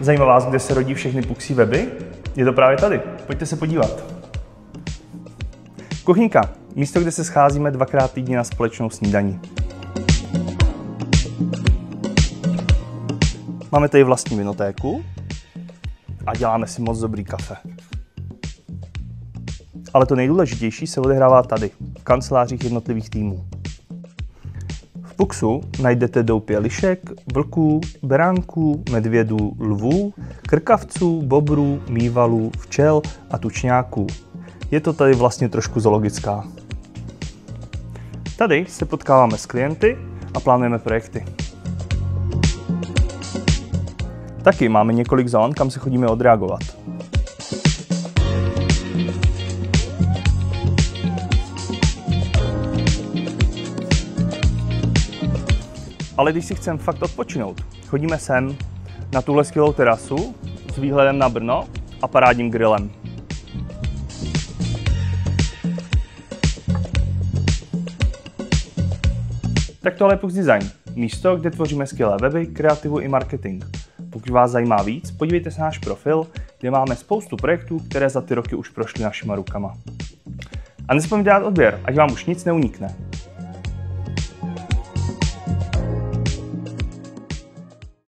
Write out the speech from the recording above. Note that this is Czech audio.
Zajímá vás, kde se rodí všechny Puxí weby? Je to právě tady. Pojďte se podívat. Kuchyňka. Místo, kde se scházíme 2krát týdně na společnou snídani. Máme tady vlastní vinotéku a děláme si moc dobrý kafe. Ale to nejdůležitější se odehrává tady, v kancelářích jednotlivých týmů. V Puxu najdete doupě lišek, vlků, beránků, medvědů, lvů, krkavců, bobrů, mývalů, včel a tučňáků. Je to tady vlastně trošku zoologická. Tady se potkáváme s klienty a plánujeme projekty. Taky máme několik zón, kam se chodíme odreagovat. Ale když si chceme fakt odpočinout, chodíme sem na tuhle skvělou terasu s výhledem na Brno a parádním grillem. Tak tohle je Pux Design, místo, kde tvoříme skvělé weby, kreativu i marketing. Pokud vás zajímá víc, podívejte se na náš profil, kde máme spoustu projektů, které za ty roky už prošly našima rukama. A nezapomeňte dát odběr, ať vám už nic neunikne.